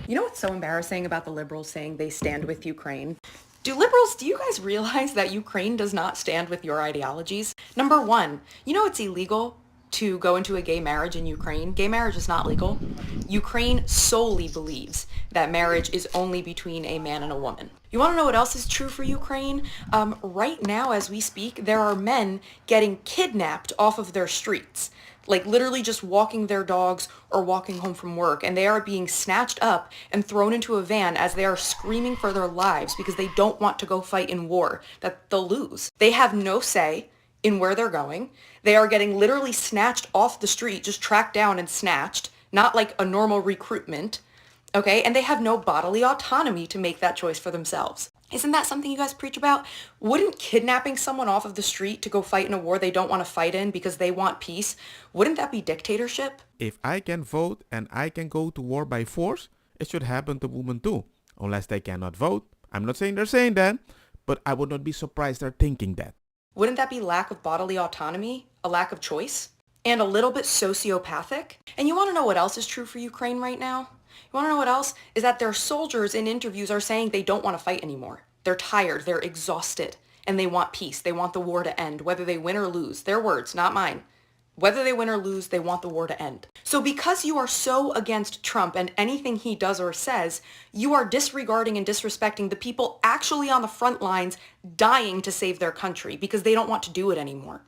You know what's so embarrassing about the liberals saying they stand with Ukraine? Do you guys realize that Ukraine does not stand with your ideologies? Number one, you know it's illegal to go into a gay marriage in Ukraine? Gay marriage is not legal. Ukraine solely believes that marriage is only between a man and a woman. You want to know what else is true for Ukraine? Right now, as we speak, there are men getting kidnapped off of their streets, like literally just walking their dogs or walking home from work, and they are being snatched up and thrown into a van as they are screaming for their lives because they don't want to go fight in war that they'll lose. They have no say in where they're going. They are getting literally snatched off the street, just tracked down and snatched, not like a normal recruitment, okay? And they have no bodily autonomy to make that choice for themselves. Isn't that something you guys preach about? Wouldn't kidnapping someone off of the street to go fight in a war they don't want to fight in because they want peace, wouldn't that be dictatorship? If I can vote and I can go to war by force, it should happen to women too. Unless they cannot vote. I'm not saying they're saying that, but I would not be surprised they're thinking that. Wouldn't that be lack of bodily autonomy, a lack of choice, and a little bit sociopathic? And you want to know what else is true for Ukraine right now? You want to know what else? Is that their soldiers in interviews are saying they don't want to fight anymore. They're tired, they're exhausted, and they want peace. They want the war to end, whether they win or lose. Their words, not mine. Whether they win or lose, they want the war to end. So because you are so against Trump and anything he does or says, you are disregarding and disrespecting the people actually on the front lines dying to save their country because they don't want to do it anymore.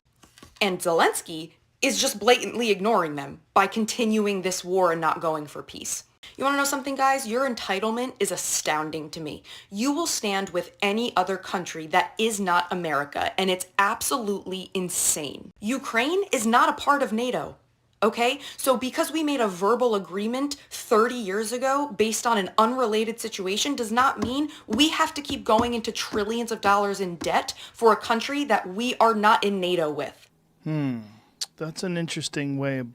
And Zelenskyy is just blatantly ignoring them by continuing this war and not going for peace. You want to know something, guys? Your entitlement is astounding to me. You will stand with any other country that is not America, and it's absolutely insane. Ukraine is not a part of NATO, okay? So because we made a verbal agreement 30 years ago based on an unrelated situation does not mean we have to keep going into trillions of dollars in debt for a country that we are not in NATO with. That's an interesting way of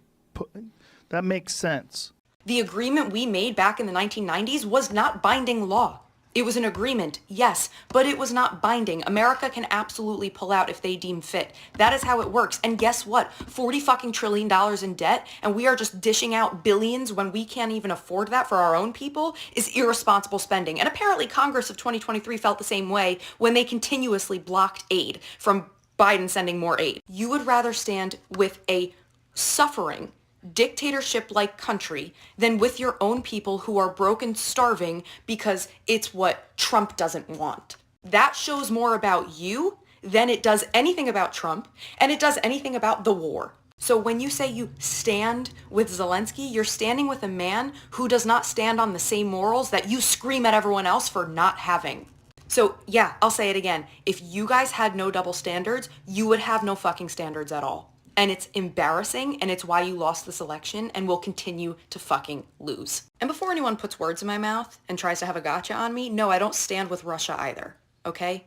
that makes sense. The agreement we made back in the 1990s was not binding law. It was an agreement, yes, but it was not binding. America can absolutely pull out if they deem fit. That is how it works. And guess what? $40 trillion in debt, and we are just dishing out billions when we can't even afford that for our own people is irresponsible spending. And apparently Congress of 2023 felt the same way when they continuously blocked aid from Biden sending more aid. You would rather stand with a suffering dictatorship-like country than with your own people who are broken, starving because it's what Trump doesn't want. That shows more about you than it does anything about Trump, and it does anything about the war. So when you say you stand with Zelenskyy, you're standing with a man who does not stand on the same morals that you scream at everyone else for not having. So yeah, I'll say it again. If you guys had no double standards, you would have no fucking standards at all. And it's embarrassing, and it's why you lost this election and will continue to fucking lose. And before anyone puts words in my mouth and tries to have a gotcha on me, no, I don't stand with Russia either, okay?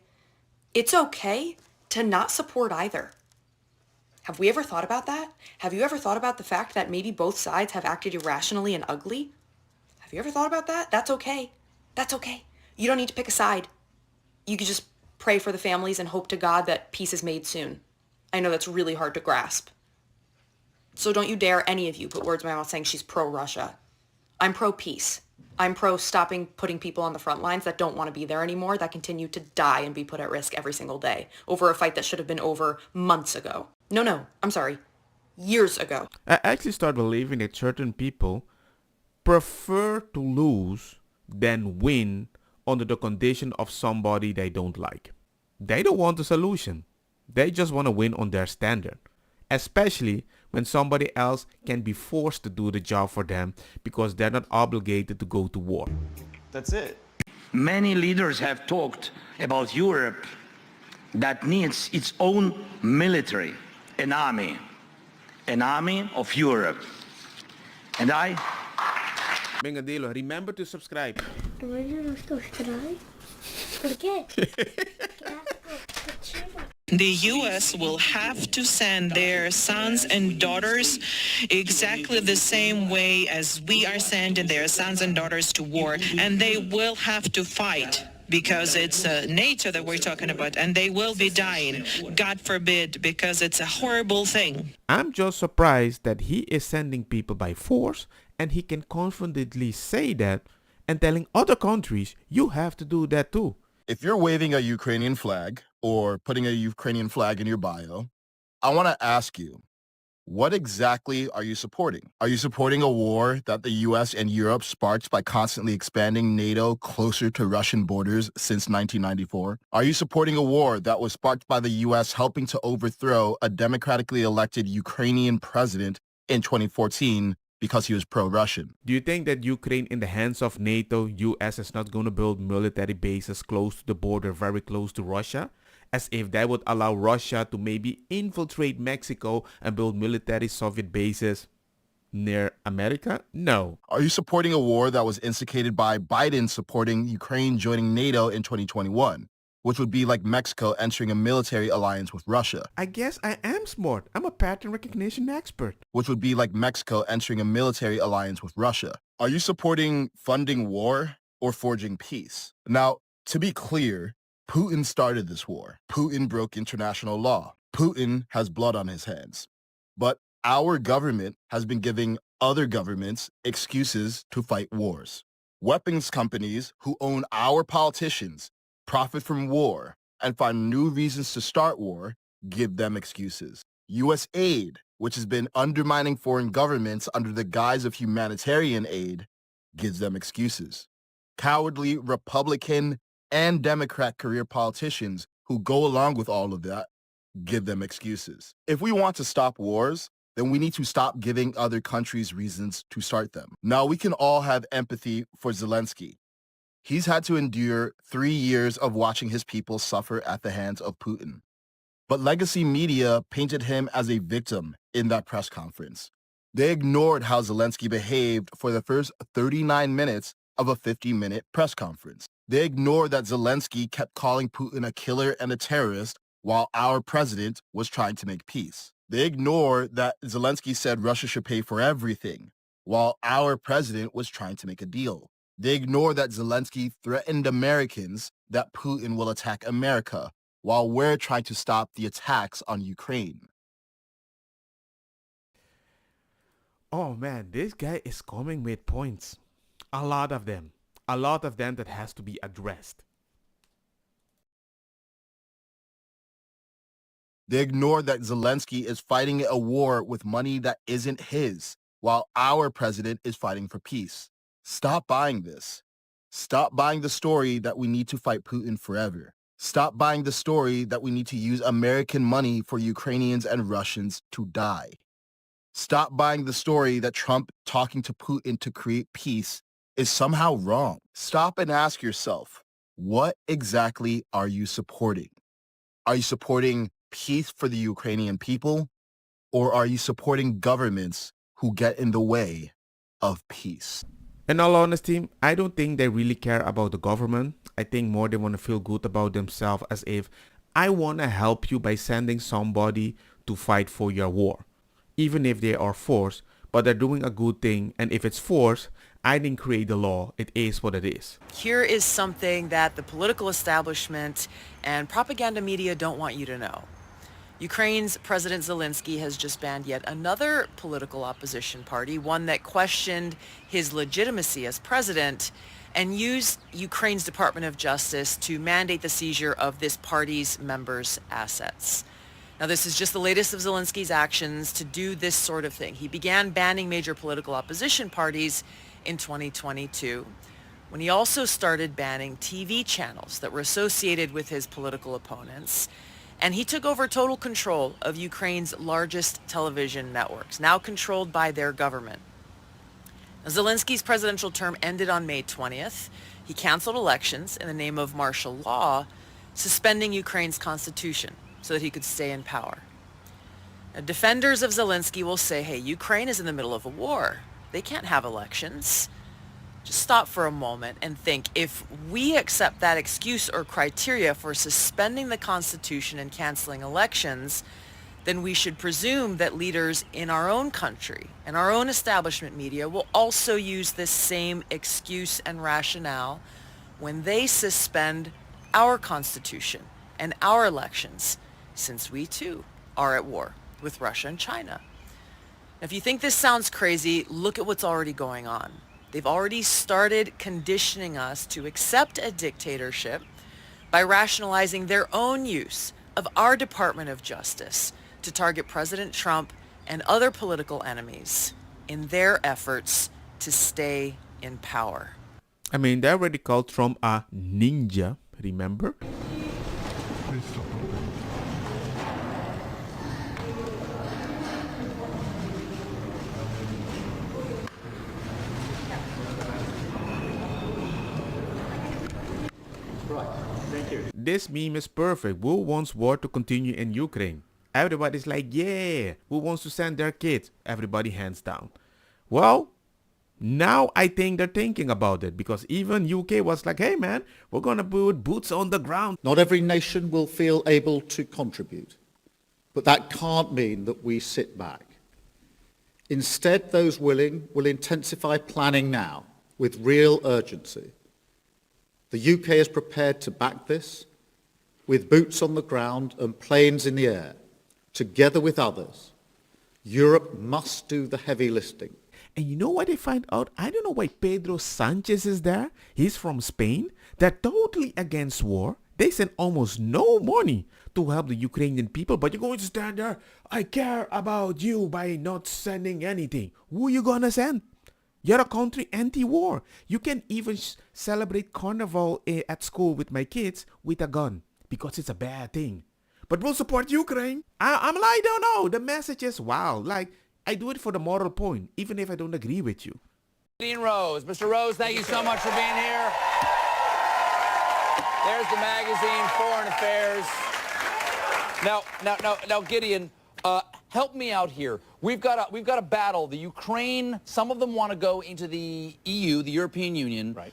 It's okay to not support either. Have we ever thought about that? Have you ever thought about the fact that maybe both sides have acted irrationally and ugly? Have you ever thought about that? That's okay. That's okay. You don't need to pick a side. You could just pray for the families and hope to God that peace is made soon. I know that's really hard to grasp. So don't you dare, any of you, put words in my mouth saying she's pro-Russia. I'm pro-peace. I'm pro-stopping putting people on the front lines that don't want to be there anymore, that continue to die and be put at risk every single day over a fight that should have been over months ago. No, I'm sorry. Years ago. I actually start believing that certain people prefer to lose than win under the condition of somebody they don't like. They don't want a solution. They just want to win on their standard, especially when somebody else can be forced to do the job for them because they're not obligated to go to war. That's it. Many leaders have talked about Europe that needs its own military, an army of Europe. And Bengadillo, remember to subscribe. ¿Por qué? The U.S. will have to send their sons and daughters exactly the same way as we are sending their sons and daughters to war, and they will have to fight because it's NATO that we're talking about, and they will be dying, God forbid, because it's a horrible thing. I'm just surprised that he is sending people by force, and he can confidently say that, and telling other countries, you have to do that too. If you're waving a Ukrainian flag or putting a Ukrainian flag in your bio, I want to ask you, what exactly are you supporting? Are you supporting a war that the US and Europe sparked by constantly expanding NATO closer to Russian borders since 1994? Are you supporting a war that was sparked by the US helping to overthrow a democratically elected Ukrainian president in 2014 because he was pro-Russian? Do you think that Ukraine in the hands of NATO, US is not going to build military bases close to the border, very close to Russia? As if that would allow Russia to maybe infiltrate Mexico and build military Soviet bases near America? No. Are you supporting a war that was instigated by Biden supporting Ukraine joining NATO in 2021, which would be like Mexico entering a military alliance with Russia? I guess I am smart. I'm a pattern recognition expert. Which would be like Mexico entering a military alliance with Russia. Are you supporting funding war or forging peace? Now, to be clear, Putin started this war. Putin broke international law. Putin has blood on his hands. But our government has been giving other governments excuses to fight wars. Weapons companies who own our politicians profit from war and find new reasons to start war, give them excuses. U.S. aid, which has been undermining foreign governments under the guise of humanitarian aid, gives them excuses. Cowardly Republican and Democrat career politicians who go along with all of that give them excuses. If we want to stop wars, then we need to stop giving other countries reasons to start them. Now, we can all have empathy for Zelenskyy. He's had to endure 3 years of watching his people suffer at the hands of Putin. But legacy media painted him as a victim in that press conference. They ignored how Zelenskyy behaved for the first 39 minutes of a 50-minute press conference. They ignored that Zelenskyy kept calling Putin a killer and a terrorist while our president was trying to make peace. They ignored that Zelenskyy said Russia should pay for everything while our president was trying to make a deal. They ignored that Zelenskyy threatened Americans that Putin will attack America while we're trying to stop the attacks on Ukraine. Oh man, this guy is coming with points. A lot of them. A lot of them that has to be addressed. They ignored that Zelenskyy is fighting a war with money that isn't his, while our president is fighting for peace. Stop buying this. Stop buying the story that we need to fight Putin forever. Stop buying the story that we need to use American money for Ukrainians and Russians to die. Stop buying the story that Trump talking to Putin to create peace is somehow wrong. Stop and ask yourself, what exactly are you supporting? Are you supporting peace for the Ukrainian people, or are you supporting governments who get in the way of peace? In all honesty, I don't think they really care about the government. I think more they want to feel good about themselves, as if I want to help you by sending somebody to fight for your war. Even if they are forced, but they're doing a good thing, and if it's forced, I didn't create the law. It is what it is. Here is something that the political establishment and propaganda media don't want you to know. Ukraine's President Zelenskyy has just banned yet another political opposition party, one that questioned his legitimacy as president, and used Ukraine's Department of Justice to mandate the seizure of this party's members' assets. Now, this is just the latest of Zelenskyy's actions to do this sort of thing. He began banning major political opposition parties in 2022, when he also started banning TV channels that were associated with his political opponents. And he took over total control of Ukraine's largest television networks, now controlled by their government. Now, Zelenskyy's presidential term ended on May 20th. He canceled elections in the name of martial law, suspending Ukraine's constitution so that he could stay in power. Now, defenders of Zelenskyy will say, hey, Ukraine is in the middle of a war. They can't have elections. Just stop for a moment and think, if we accept that excuse or criteria for suspending the Constitution and canceling elections, then we should presume that leaders in our own country and our own establishment media will also use this same excuse and rationale when they suspend our Constitution and our elections, since we too are at war with Russia and China. If you think this sounds crazy, look at what's already going on. They've already started conditioning us to accept a dictatorship by rationalizing their own use of our Department of Justice to target President Trump and other political enemies in their efforts to stay in power. I mean, they already called Trump a ninja, remember? This meme is perfect. Who wants war to continue in Ukraine? Everybody's like, yeah. Who wants to send their kids? Everybody hands down. Well, now I think they're thinking about it, because even UK was like, hey man, we're going to put boots on the ground. Not every nation will feel able to contribute, but that can't mean that we sit back. Instead, those willing will intensify planning now with real urgency. The UK is prepared to back this with boots on the ground and planes in the air. Together with others, Europe must do the heavy lifting. And you know what they find out? I don't know why Pedro Sanchez is there. He's from Spain. They're totally against war. They send almost no money to help the Ukrainian people, but you're going to stand there. I care about you by not sending anything. Who you gonna send? You're a country anti-war. You can even celebrate carnival at school with my kids with a gun because it's a bad thing. But we'll support Ukraine. I'm like, I don't know. The message is wow. Like, I do it for the moral point, even if I don't agree with you. Dean Rose. Mr. Rose, thank you so much for being here. There's the magazine, Foreign Affairs. Now, Gideon, help me out here. We've got a battle. The Ukraine, some of them want to go into the EU, the European Union, right?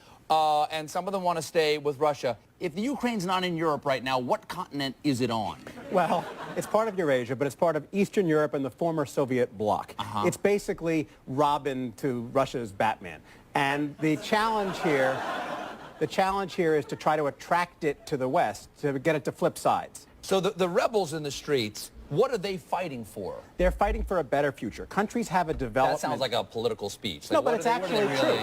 And some of them want to stay with Russia. If the Ukraine's not in Europe right now, what continent is it on? Well, it's part of Eurasia, but it's part of Eastern Europe and the former Soviet bloc. It's basically Robin to Russia's Batman. And the challenge here is to try to attract it to the West, to get it to flip sides. So the rebels in the streets, what are they fighting for? They're fighting for a better future. Countries have a development... That sounds like a political speech. No, like, but it's actually true.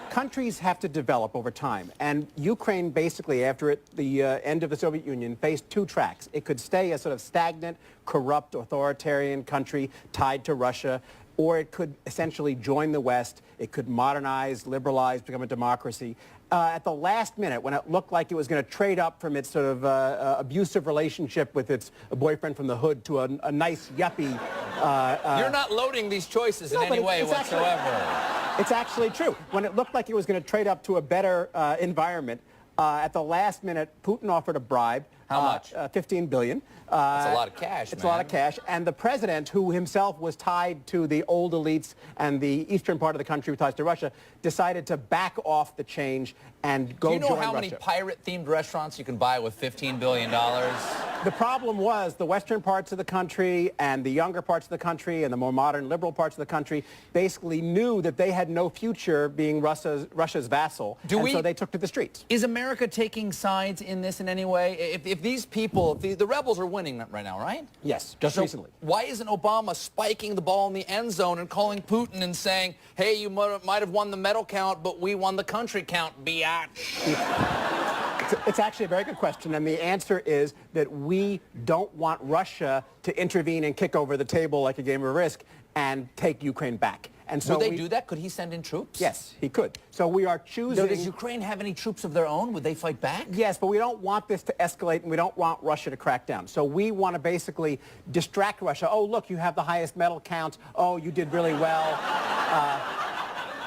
Countries have to develop over time. And Ukraine basically, after the end of the Soviet Union, faced two tracks. It could stay a sort of stagnant, corrupt, authoritarian country tied to Russia, or it could essentially join the West. It could modernize, liberalize, become a democracy. At the last minute, when it looked like it was going to trade up from its sort of abusive relationship with its boyfriend from the hood to a nice yuppie... You're not loading these choices in any way whatsoever. It's actually true. When it looked like it was going to trade up to a better environment, at the last minute, Putin offered a bribe. How much? $15 billion. That's a lot of cash, It's a lot of cash. And the president, who himself was tied to the old elites and the eastern part of the country with ties to Russia, decided to back off the change and go join Russia. Do you know how many pirate-themed restaurants you can buy with $15 billion? The problem was the western parts of the country and the younger parts of the country and the more modern liberal parts of the country basically knew that they had no future being Russia's vassal, so they took to the streets. Is America taking sides in this in any way? If these people, the rebels are winning right now, right? Yes, just recently. Why isn't Obama spiking the ball in the end zone and calling Putin and saying, hey, you might have won the medal count, but we won the country count, biatch? It's actually a very good question, and the answer is that we don't want Russia to intervene and kick over the table like a game of Risk and take Ukraine back. And so would they do that? Could he send in troops? Yes, he could. So we are choosing... Does Ukraine have any troops of their own? Would they fight back? Yes, but we don't want this to escalate, and we don't want Russia to crack down. So we want to basically distract Russia. Oh, look, you have the highest medal count. Oh, you did really well.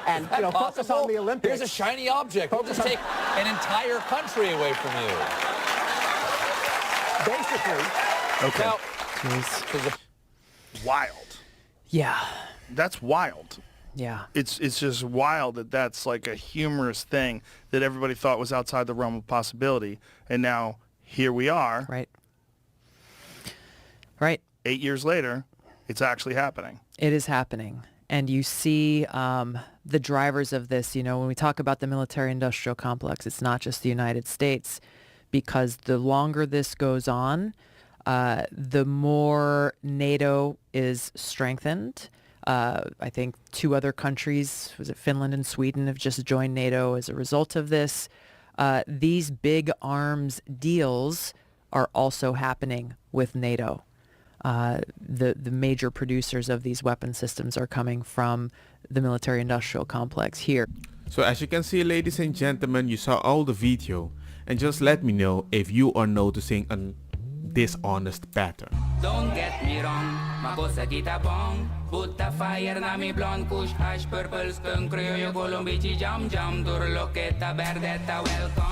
And focus on the Olympics. Here's a shiny object. We'll just take an entire country away from you. Basically. Okay. Wild. Yeah. That's wild. Yeah. It's just wild that that's like a humorous thing that everybody thought was outside the realm of possibility. And now here we are. Right. Right. 8 years later, it's actually happening. It is happening. And you see the drivers of this, when we talk about the military-industrial complex, it's not just the United States, because the longer this goes on, the more NATO is strengthened. I think 2 other countries, was it Finland and Sweden, have just joined NATO as a result of this. These big arms deals are also happening with NATO. The major producers of these weapon systems are coming from the military-industrial complex here. So as you can see, ladies and gentlemen, you saw all the video, and just let me know if you are noticing a dishonest pattern. Don't get me wrong, makosa kita bong. Buta fire na mi blonde, kush hash, purple skunk, criollo, colombici, jam jam, durlo, verde, welcome.